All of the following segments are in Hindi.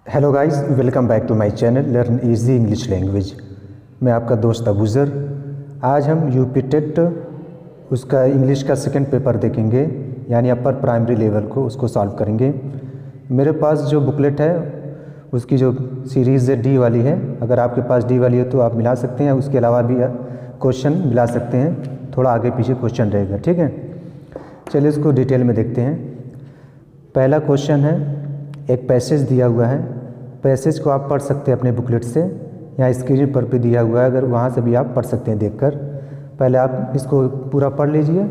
Hello guys, welcome back to my channel learn easy English language. मैं आपका दोस्त अबूज़र। आज हम यूपी टेट उसका इंग्लिश का सेकंड पेपर देखेंगे, यानी अपर प्राइमरी लेवल को उसको सॉल्व करेंगे। मेरे पास जो बुकलेट है उसकी जो सीरीज़ है डी वाली है। अगर आपके पास डी वाली है तो आप मिला सकते हैं, उसके अलावा भी क्वेश्चन मिला सकते हैं, थोड़ा आगे पीछे क्वेश्चन रहेगा। ठीक है, चलिए इसको डिटेल में देखते हैं। पहला क्वेश्चन है, एक पैसेज दिया हुआ है। पैसेज को आप पढ़ सकते हैं अपने बुकलेट से, या स्क्रीन पर भी दिया हुआ है, अगर वहाँ से भी आप पढ़ सकते हैं देखकर। पहले आप इसको पूरा पढ़ लीजिए,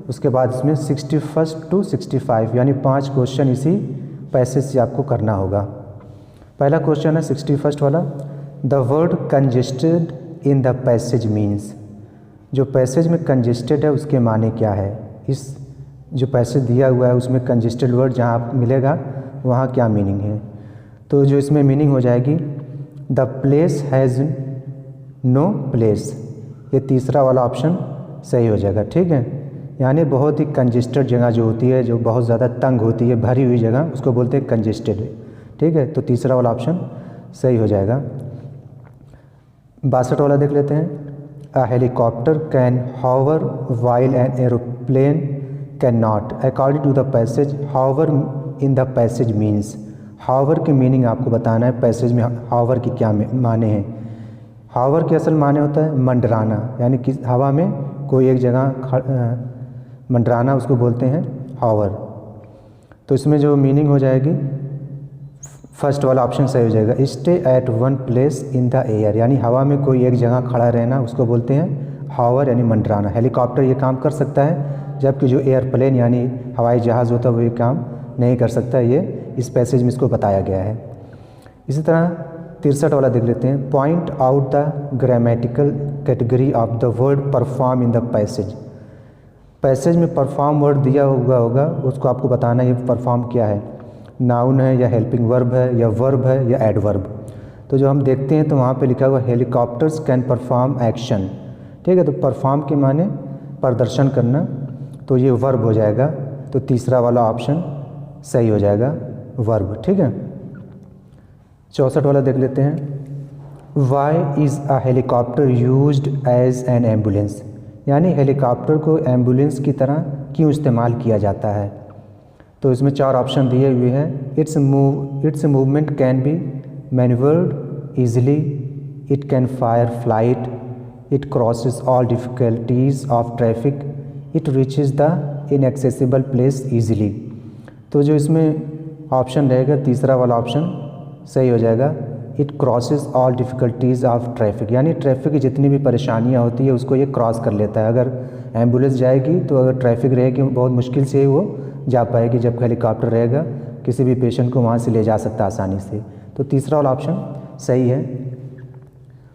उसके बाद इसमें 61 to 65 यानी 5 क्वेश्चन इसी पैसेज से आपको करना होगा। पहला क्वेश्चन है 61 वाला, the word congested in the passage means. जो पैसेज में कंजेस्टेड है उसके माने क्या है। इस जो पैसेज दिया हुआ है उसमें कंजेस्टेड वर्ड जहाँ आप मिलेगा वहाँ क्या मीनिंग है। तो जो इसमें मीनिंग हो जाएगी, the place has no place. ये तीसरा वाला ऑप्शन सही हो जाएगा। ठीक है, यानी बहुत ही कंजेस्टेड जगह जो होती है, जो बहुत ज़्यादा तंग होती है, भरी हुई जगह, उसको बोलते हैं कंजेस्टेड। ठीक है, तो तीसरा वाला ऑप्शन सही हो जाएगा। 62 वाला देख लेते हैं, a helicopter can hover while an aeroplane can not according to the passage hover in the passage means. Hover की मीनिंग आपको बताना है, पैसेज में हावर की क्या माने हैं। हावर के असल माने होता है मंडराना, यानी कि हवा में कोई एक जगह मंडराना, उसको बोलते हैं हावर। तो इसमें जो मीनिंग हो जाएगी, फर्स्ट वाला ऑप्शन सही हो जाएगा, stay at one place in the air, यानी हवा में कोई एक जगह खड़ा रहना, उसको बोलते हैं हावर यानी मंडराना। हेलीकॉप्टर ये काम कर सकता है, जबकि जो एयरप्लेन यानी हवाई जहाज़ होता है वो ये काम नहीं कर सकता। ये इस पैसेज में इसको बताया गया है। इसी तरह 63 वाला देख लेते हैं, point out the grammatical category of the word perform in the passage. Passage में परफॉर्म वर्ड दिया हुआ होगा, उसको आपको बताना है ये परफॉर्म क्या है, नाउन है या हेल्पिंग वर्ब है या वर्ब है या एडवर्ब। तो जो हम देखते हैं तो वहाँ पे लिखा हुआ हेलीकॉप्टर्स कैन परफॉर्म एक्शन। ठीक है, तो परफॉर्म के माने प्रदर्शन करना, तो ये वर्ब हो जाएगा। तो तीसरा वाला ऑप्शन सही हो जाएगा, वर्ब। ठीक है, 64 वाला देख लेते हैं, why is a helicopter used as an ambulance, यानी हेलीकॉप्टर को एम्बुलेंस की तरह क्यों इस्तेमाल किया जाता है। तो इसमें 4 ऑप्शन दिए हुए हैं, its movement can be manoeuvred easily, it can fire flight, it crosses all difficulties of traffic, it reaches the inaccessible place easily. तो जो इसमें ऑप्शन रहेगा तीसरा वाला ऑप्शन सही हो जाएगा, it crosses all difficulties of traffic, यानी ट्रैफिक की जितनी भी परेशानियां होती है उसको ये क्रॉस कर लेता है। अगर एम्बुलेंस जाएगी तो अगर ट्रैफिक रहेगी बहुत मुश्किल से वो जा पाएगी, जब हेलीकॉप्टर रहेगा किसी भी पेशेंट को वहाँ से ले जा सकता है आसानी से। तो तीसरा वाला ऑप्शन सही है।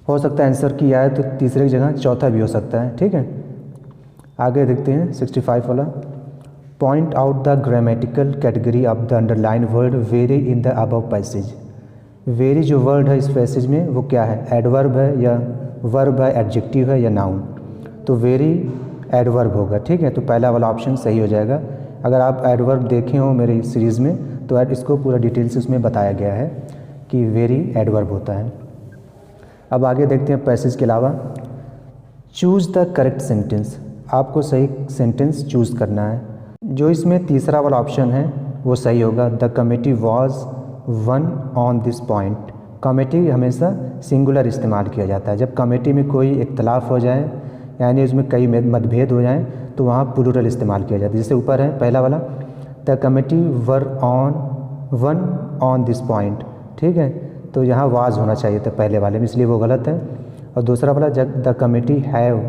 हो सकता है आंसर की आए तो तीसरे की जगह चौथा भी हो सकता है। ठीक है, आगे देखते हैं 65 वाला, point out the grammatical category of the underline word very in the above passage. Very जो वर्ड है इस पैसेज में वो क्या है, एडवर्ब है या वर्ब है, एडजेक्टिव है या नाउन। तो वेरी एडवर्ब होगा। ठीक है, तो पहला वाला ऑप्शन सही हो जाएगा। अगर आप एडवर्ब देखे हो मेरी सीरीज़ में तो इसको पूरा डिटेल से उसमें बताया गया है कि वेरी एडवर्ब होता है। अब आगे देखते हैं पैसेज के अलावा, चूज़ द करेक्ट सेंटेंस, आपको सही सेंटेंस चूज़ करना है। जो इसमें तीसरा वाला ऑप्शन है वो सही होगा, the committee was one on this point. Committee हमेशा सिंगुलर इस्तेमाल किया जाता है। जब कमेटी में कोई इख्तलाफ हो जाए, यानी उसमें कई मतभेद हो जाएं, तो वहाँ प्लूरल इस्तेमाल किया जाता है। जैसे ऊपर है पहला वाला, the committee were on one on this point. ठीक है, तो यहाँ वाज होना चाहिए था पहले वाले में, इसलिए वो गलत है। और दूसरा वाला, जब द कमेटी हैव,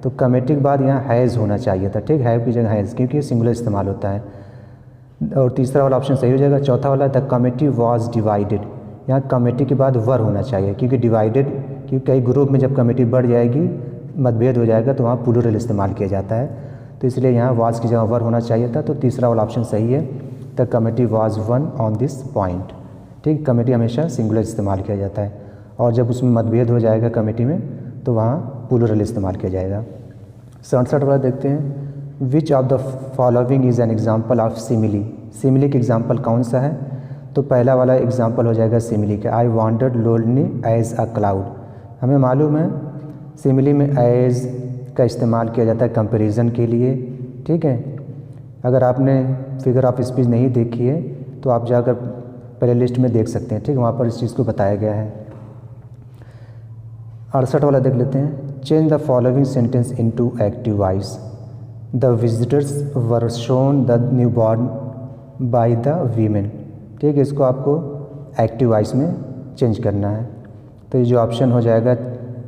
तो कमेटी के बाद यहाँ हैज़ होना चाहिए था। ठीक, हैव की जगह हैज़, क्योंकि सिंगुलर इस्तेमाल होता है। और तीसरा वाला ऑप्शन सही हो जाएगा। चौथा वाला, द कमेटी वाज डिवाइडेड, यहाँ कमेटी के बाद वर होना चाहिए, क्योंकि डिवाइडेड, क्योंकि कई ग्रुप में जब कमेटी बढ़ जाएगी, मतभेद हो जाएगा, तो वहाँ प्लूरल इस्तेमाल किया जाता है। तो इसलिए यहाँ वाज की जगह वर होना चाहिए था। तो तीसरा वाला ऑप्शन सही है, the committee was one on this point. ठीक, कमेटी हमेशा सिंगुलर इस्तेमाल किया जाता है, और जब उसमें मतभेद हो जाएगा कमेटी में तो वहाँ प्लूरल इस्तेमाल किया जाएगा। 67 वाला देखते हैं, which of the following is an example of simile. Simile का एग्जाम्पल कौन सा है। तो पहला वाला एग्जाम्पल हो जाएगा सिमिली का, I wanted lonely as a cloud. हमें मालूम है सिमिली में एज का इस्तेमाल किया जाता है कंपैरिजन के लिए, ठीक है। अगर आपने फिगर ऑफ स्पीच नहीं देखी है तो आप जाकर प्ले लिस्ट में देख सकते हैं, ठीक है, वहाँ पर इस चीज़ को बताया गया है। 68 वाला देख लेते हैं, change the following sentence into active voice. The visitors were shown the new born by the women, ठीक है, इसको आपको एक्टिव वॉइस में चेंज करना है। तो ये जो ऑप्शन हो जाएगा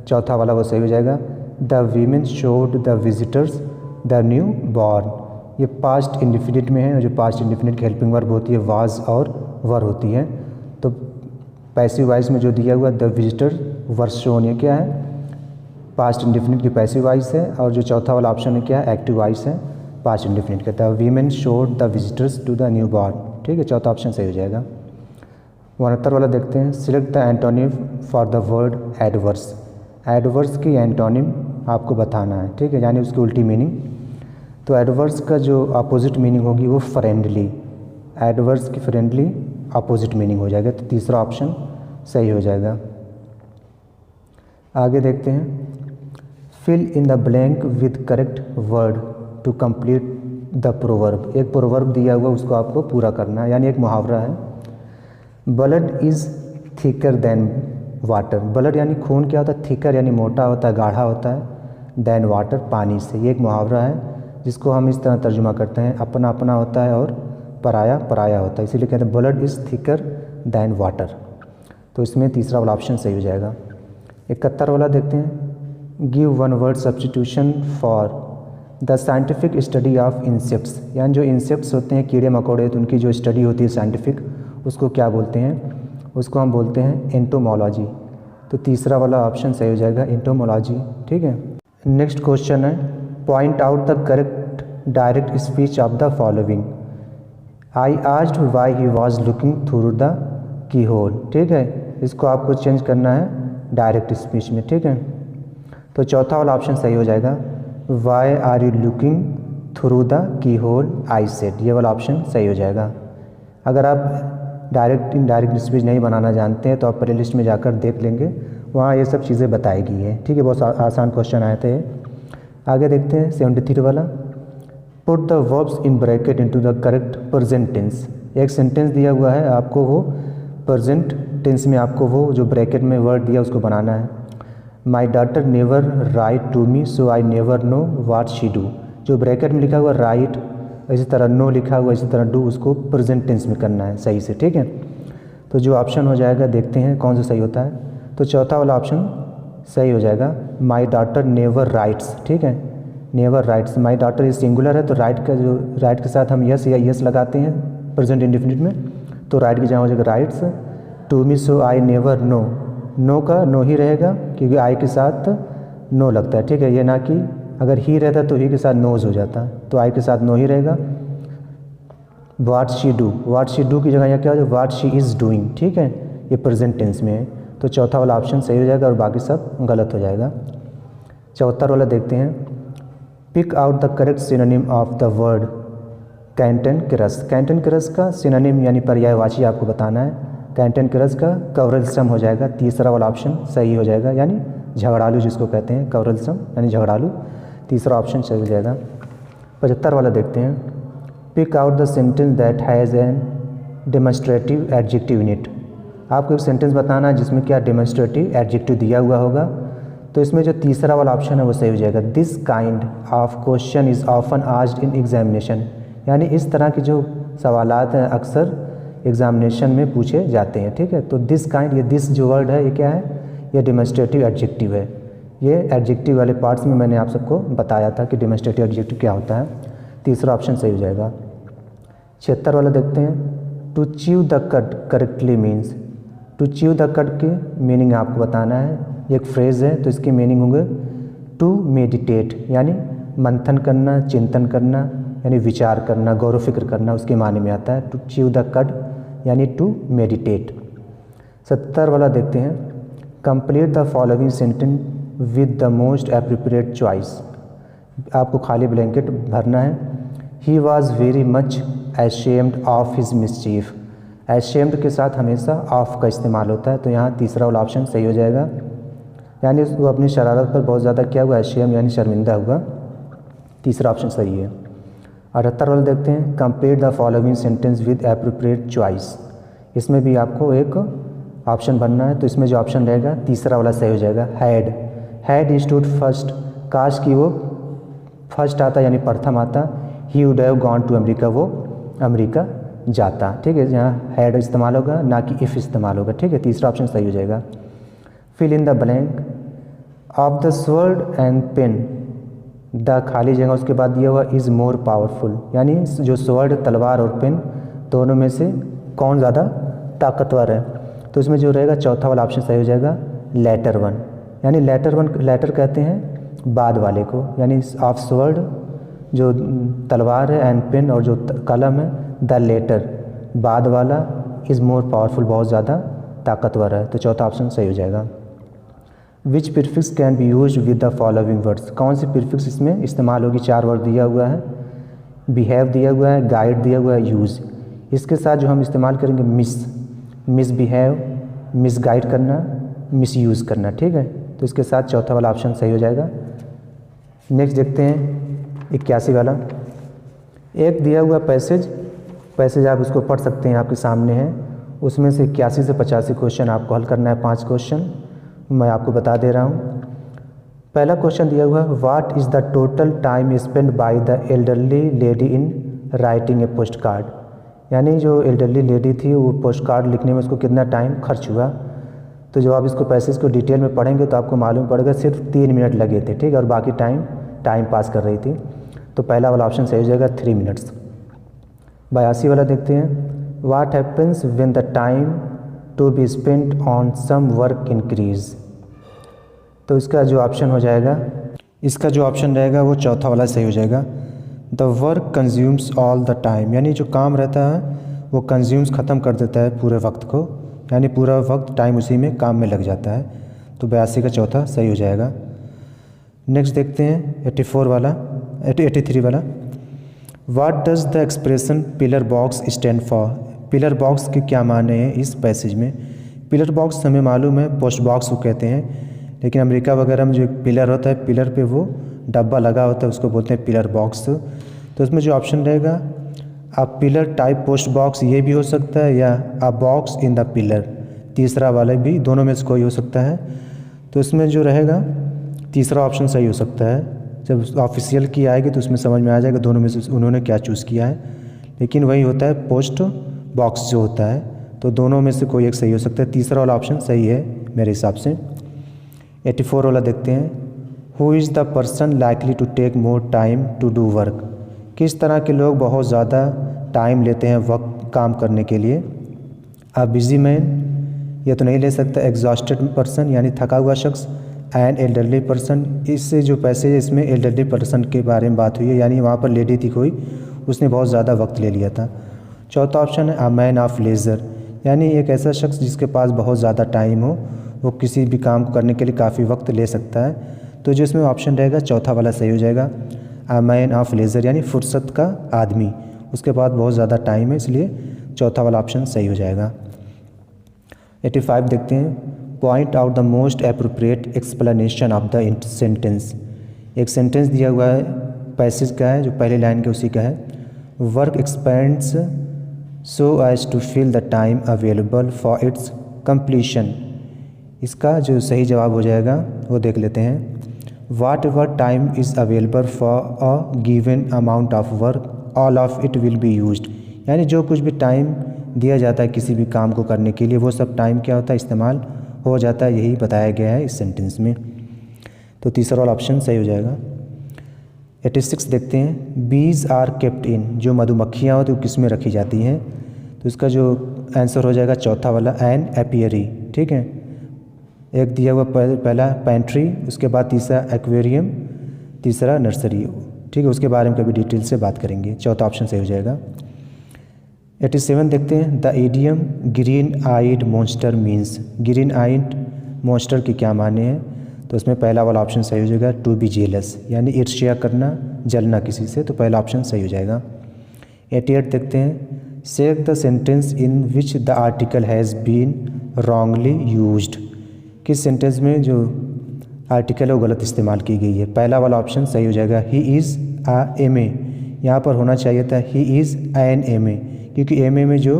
चौथा वाला वो सही हो जाएगा, the women showed the visitors the new born. ये पास्ट इंडिफिनिट में है, और जो पास्ट इंडिफिनिट की हेल्पिंग वर्ब होती है वाज और वर होती है। तो पैसिव वॉइस में जो दिया हुआ द विजिटर वर शोन, ये क्या है, पास्ट इंडिफिनिट की पैसिव वॉइस है। और जो चौथा वाला ऑप्शन है क्या है, एक्टिव वॉइस है पास्ट इंडिफिनिट का, the women showed the visitors to the newborn, ठीक है, चौथा ऑप्शन सही हो जाएगा। 69 वाला देखते हैं, select the antonym for the word adverse. Adverse की एंटोनिम आपको बताना है, ठीक है, यानी उसकी उल्टी मीनिंग। तो एडवर्स का जो अपोजिट मीनिंग होगी वो फ्रेंडली, एडवर्स की फ्रेंडली अपोजिट मीनिंग हो जाएगा, तो तीसरा ऑप्शन सही हो जाएगा। आगे देखते हैं, fill in the blank with correct word to complete the proverb. एक प्रोवर्ब दिया हुआ उसको आपको पूरा करना है, यानी एक मुहावरा है, blood is thicker than water. Blood यानी खून क्या होता है, थिकर यानी मोटा होता है, गाढ़ा होता है, देन वाटर पानी से। ये एक मुहावरा है जिसको हम इस तरह तर्जुमा करते हैं, अपना अपना होता है और पराया पराया होता है, इसीलिए कहते हैं blood is thicker than water. तो इसमें तीसरा वाला ऑप्शन सही हो जाएगा। 71 वाला देखते हैं, give one word substitution for the scientific study of insects. यानी जो इंसेक्ट्स होते हैं कीड़े मकोड़े, तो उनकी जो स्टडी होती है साइंटिफिक, उसको क्या बोलते हैं, उसको हम बोलते हैं एंटोमोलॉजी। तो तीसरा वाला ऑप्शन सही हो जाएगा एंटोमोलॉजी, ठीक है। नेक्स्ट क्वेश्चन है, point out the correct direct speech of the following. I asked why he was looking through the keyhole, ठीक है, इसको आपको चेंज करना है डायरेक्ट स्पीच में, ठीक है। तो चौथा वाला ऑप्शन सही हो जाएगा, why are you looking through the keyhole I said, ये वाला ऑप्शन सही हो जाएगा। अगर आप डायरेक्ट इनडायरेक्ट स्पीच नहीं बनाना जानते हैं तो आप प्ले लिस्ट में जाकर देख लेंगे, वहाँ ये सब चीज़ें बताई गई है, ठीक है, बहुत आसान क्वेश्चन आए थे। आगे देखते हैं 73 वाला, put the verbs in bracket into the correct present tense. एक सेंटेंस दिया हुआ है, आपको वो प्रेजेंट टेंस में आपको वो जो ब्रैकेट में वर्ड दिया उसको बनाना है। My daughter never write to me so I never know what she do. जो ब्रैकेट में लिखा हुआ राइट, इसी तरह नो लिखा हुआ, इसी तरह डू, उसको प्रेजेंट टेंस में करना है सही से, ठीक है। तो जो ऑप्शन हो जाएगा देखते हैं कौन सा सही होता है। तो चौथा वाला ऑप्शन सही हो जाएगा, माई डॉटर नेवर राइट्स, ठीक है, नेवर राइट्स। माई डॉटर ये सिंगुलर है, तो राइट का जो राइट के साथ हम यस या यस लगाते हैं प्रेजेंट इंडेफिनिट में, तो राइट की जगह हो जाएगा writes. To me so I never know, know का नो ही रहेगा क्योंकि आई के साथ नो लगता है, ठीक है, ये ना कि अगर ही रहता तो ही के साथ नोज हो जाता, तो आई के साथ नो ही रहेगा। What she do, what she do की जगह यहाँ क्या हो जाएगा, वाट शी इज़ डूइंग, ठीक है, ये प्रेजेंट टेंस में है, तो चौथा वाला ऑप्शन सही हो जाएगा और बाकी सब गलत हो जाएगा। 74 वाला देखते हैं, pick out the correct synonym of the word cantankerous. Cantankerous का सिनोनिम यानी पर्यायवाची आपको बताना है। कैंटनक्रस का कवरलसम हो जाएगा, तीसरा वाला ऑप्शन सही हो जाएगा, यानी झगड़ालू जिसको कहते हैं, कवरलसम यानी झगड़ालू, तीसरा ऑप्शन सही हो जाएगा। 75 वाला देखते हैं, pick out the sentence that has an demonstrative adjective in it. आपको एक सेंटेंस बताना है जिसमें क्या डेमोन्स्ट्रेटिव एडजेक्टिव दिया हुआ होगा, तो इसमें जो तीसरा वाला ऑप्शन है वो सही हो जाएगा। This kind of question is often asked in examination, यानी इस तरह के जो सवालात हैं अक्सर एग्जामिनेशन में पूछे जाते हैं, ठीक है। तो दिस काइंड, ये दिस जो वर्ड है ये क्या है, ये डेमोन्स्ट्रेटिव एडजेक्टिव है। ये एडजेक्टिव वाले पार्ट्स में मैंने आप सबको बताया था कि डेमोन्स्ट्रेटिव एडजेक्टिव क्या होता है, तीसरा ऑप्शन सही हो जाएगा। 76 वाला देखते हैं, to chew the cut correctly means. To chew the cut की मीनिंग आपको बताना है, ये एक फ्रेज़ है, तो इसकी मीनिंग होंगे टू मेडिटेट, यानी मंथन करना, चिंतन करना, यानी विचार करना, गौर फिक्र करना, उसके माने में आता है टू च्यू द कट यानी टू मेडिटेट। 70 वाला देखते हैं, complete the following sentence with the most appropriate choice. आपको खाली ब्लैंकेट भरना है। He was very much ashamed of his mischief. Ashamed के साथ हमेशा ऑफ का इस्तेमाल होता है, तो यहाँ तीसरा वाला ऑप्शन सही हो जाएगा, यानी वो अपनी शरारत पर बहुत ज़्यादा क्या हुआ, एशेम्ड यानी शर्मिंदा हुआ। तीसरा ऑप्शन सही है। 78 वाला देखते हैं, complete the following sentence with appropriate choice. इसमें भी आपको एक ऑप्शन बनना है, तो इसमें जो ऑप्शन रहेगा तीसरा वाला सही हो जाएगा। हैड स्टूड फर्स्ट, काश की वो फर्स्ट आता यानी प्रथम आता, he would have gone to America, वो अमेरिका जाता। ठीक है, यहाँ हैड इस्तेमाल होगा ना कि इफ़ इस्तेमाल होगा। ठीक है, तीसरा ऑप्शन सही हो जाएगा। Fill in the blank of the sword and pen, द खाली जगह उसके बाद दिया हुआ इज़ मोर पावरफुल, यानी जो स्वर्ड तलवार और पेन दोनों में से कौन ज़्यादा ताकतवर है, तो इसमें जो रहेगा चौथा वाला ऑप्शन सही हो जाएगा, लेटर वन। यानी लेटर कहते हैं बाद वाले को, यानी ऑफ स्वर्ड जो तलवार है एंड पेन और जो कलम है द लेटर बाद वाला इज़ मोर पावरफुल बहुत ज़्यादा ताकतवर है, तो चौथा ऑप्शन सही हो जाएगा। Which prefix can be use with the following words, कौन सी प्रीफिक्स इसमें इस्तेमाल होगी। 4 वर्ड दिया हुआ है, बिहेव दिया हुआ है, गाइड दिया हुआ है, यूज़। इसके साथ जो हम इस्तेमाल करेंगे मिस बिहेव, मिस गाइड करना, मिस यूज़ करना। ठीक है, तो इसके साथ चौथा वाला ऑप्शन सही हो जाएगा। नेक्स्ट देखते हैं 81 वाला। एक दिया हुआ पैसेज आप उसको पढ़ सकते हैं, आपके सामने है। उसमें से 81 से 85 क्वेश्चन आपको हल करना है। 5 क्वेश्चन मैं आपको बता दे रहा हूँ। पहला क्वेश्चन दिया हुआ है, what is the total time spend by the elderly lady in writing a post card, यानी जो एल्डरली लेडी थी वो पोस्ट कार्ड लिखने में उसको कितना टाइम खर्च हुआ। तो जब आप इसको पैसेज को डिटेल में पढ़ेंगे तो आपको मालूम पड़ेगा सिर्फ 3 मिनट लगे थे। ठीक है, और बाकी टाइम पास कर रही थी, तो पहला वाला ऑप्शन सही हो जाएगा 3 मिनट्स। 82 वाला देखते हैं, what happens when the time to be spent on some work increase, तो इसका जो ऑप्शन हो जाएगा, इसका जो ऑप्शन रहेगा वो चौथा वाला सही हो जाएगा। The work consumes all the time, यानी जो काम रहता है वो कंज्यूम्स ख़त्म कर देता है पूरे वक्त को, यानी पूरा वक्त टाइम उसी में काम में लग जाता है, तो 82 का चौथा सही हो जाएगा। नेक्स्ट देखते हैं 83 वाला, what does the expression pillar box stand for, pillar box के क्या माने हैं इस पैसेज में। पिलर बॉक्स हमें मालूम है पोस्ट बॉक्स को कहते हैं, लेकिन अमेरिका वगैरह में जो एक पिलर होता है, पिलर पे वो डब्बा लगा होता है, उसको बोलते हैं पिलर बॉक्स। तो इसमें जो ऑप्शन रहेगा, अ पिलर टाइप पोस्ट बॉक्स ये भी हो सकता है, या अ बॉक्स इन द पिलर, तीसरा वाला भी, दोनों में से कोई हो सकता है। तो इसमें जो रहेगा तीसरा ऑप्शन सही हो सकता है। जब ऑफिशियल की आएगी तो उसमें समझ में आ जाएगा दोनों में से उन्होंने क्या चूज़ किया है, लेकिन वही होता है पोस्ट बॉक्स जो होता है, तो दोनों में से कोई एक सही हो सकता है। तीसरा वाला ऑप्शन सही है मेरे हिसाब से। 84 वाला देखते हैं, who is the person likely to take more time to do work, किस तरह के लोग बहुत ज़्यादा टाइम लेते हैं वक्त काम करने के लिए। अ बिजी मैन, ये तो नहीं ले सकता। एग्जॉस्टेड पर्सन यानी थका हुआ शख्स, एंड एल्डरली पर्सन, इससे जो पैसे इसमें एल्डरली पर्सन के बारे में बात हुई है, यानी वहाँ पर लेडी थी कोई, उसने बहुत ज़्यादा वक्त ले लिया था। चौथा ऑप्शन है अ मैन ऑफ लेज़र, यानी एक ऐसा शख्स जिसके पास बहुत ज़्यादा टाइम हो, वो किसी भी काम को करने के लिए काफ़ी वक्त ले सकता है। तो जो इसमें ऑप्शन रहेगा चौथा वाला सही हो जाएगा, अ मैन ऑफ लेज़र, यानी फुर्सत का आदमी, उसके पास बहुत ज़्यादा टाइम है, इसलिए चौथा वाला ऑप्शन सही हो जाएगा। 85 देखते हैं, point out the most appropriate explanation of the sentence, एक सेंटेंस दिया हुआ है पैसेज का है, जो पहले लाइन के उसी का है, work expands so as to fill the time available for its completion, इसका जो सही जवाब हो जाएगा वो देख लेते हैं। Whatever time is available for a given amount of work all of it will be used, यानी जो कुछ भी टाइम दिया जाता है किसी भी काम को करने के लिए, वो सब टाइम क्या होता है, इस्तेमाल हो जाता है, यही बताया गया है इस सेंटेंस में। तो तीसरा वाला ऑप्शन सही हो जाएगा। 86 देखते हैं, बीज आर केप्ट इन, जो मधुमक्खियाँ होती हैं वो किस में रखी जाती हैं, तो इसका जो आंसर हो जाएगा चौथा वाला एन एपियरी। ठीक है, एक दिया हुआ पहला पेंट्री, उसके बाद तीसरा एक्वेरियम, तीसरा नर्सरी। ठीक है, उसके बारे में कभी डिटेल से बात करेंगे। चौथा ऑप्शन सही हो जाएगा। 87 देखते हैं, the idiom green eyed monster means, green eyed monster के क्या माने हैं, तो उसमें पहला वाला ऑप्शन सही हो जाएगा, टू बी जेलस, यानी ईर्ष्या करना, जलना किसी से, तो पहला ऑप्शन सही हो जाएगा। 88 देखते हैं, select the sentence in which the article has been wrongly used. किस सेंटेंस में जो आर्टिकल है वो गलत इस्तेमाल की गई है। पहला वाला ऑप्शन सही हो जाएगा, he is uh M A. यहाँ पर होना चाहिए था he is an M A, क्योंकि एम ए में जो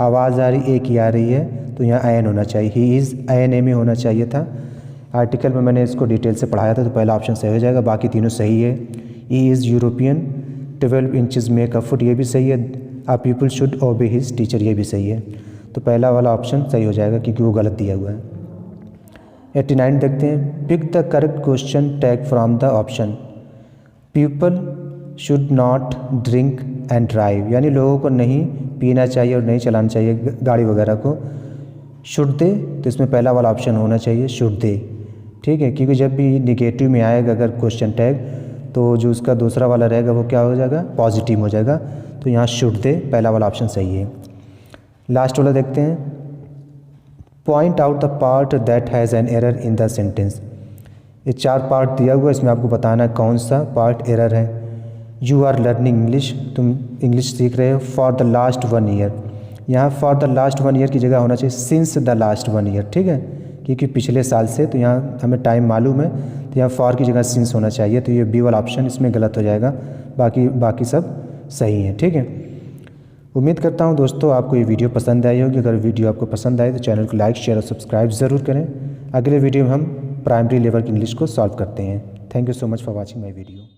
आवाज़ आ रही ए की आ रही है तो यहाँ एन होना चाहिए, he is an M A होना चाहिए था। आर्टिकल में मैंने इसको डिटेल से पढ़ाया था तो पहला ऑप्शन सही हो जाएगा, बाकी तीनों सही है। He is European, 12 inches make a foot, ये भी सही है। A people should obey his teacher, ये भी सही है। तो पहला वाला ऑप्शन सही हो जाएगा क्योंकि वो गलत दिया हुआ है। 89 देखते हैं, pick the correct question tag from the option. People should not drink and drive, यानी लोगों को नहीं पीना चाहिए और नहीं चलाना चाहिए गाड़ी वगैरह को। शुड दे, तो इसमें पहला वाला ऑप्शन होना चाहिए शुड दे, ठीक है, क्योंकि जब भी निगेटिव में आएगा अगर क्वेश्चन टैग तो जो उसका दूसरा वाला रहेगा वो क्या हो जाएगा, पॉजिटिव हो जाएगा। तो यहाँ शुड दे पहला वाला ऑप्शन सही है। लास्ट वाला देखते हैं, point out the part that has an error in the sentence. ये 4 पार्ट दिया हुआ है, इसमें आपको बताना है कौन सा पार्ट एरर है। यू आर लर्निंग इंग्लिश, तुम इंग्लिश सीख रहे हो फॉर द लास्ट 1 ईयर। यहाँ फॉर द लास्ट 1 ईयर की जगह होना चाहिए सिंस द लास्ट 1 ईयर, ठीक है, क्योंकि पिछले साल से, तो यहाँ हमें टाइम मालूम है तो यहाँ फॉर की जगह सिंस होना चाहिए। तो ये बी वाला ऑप्शन इसमें गलत हो जाएगा, बाकी सब सही है, ठीक है। उम्मीद करता हूँ दोस्तों आपको ये वीडियो पसंद आई होगी। अगर वीडियो आपको पसंद आए तो चैनल को लाइक, शेयर और सब्सक्राइब ज़रूर करें। अगले वीडियो में हम प्राइमरी लेवल की इंग्लिश को सॉल्व करते हैं। Thank you so much for watching my video.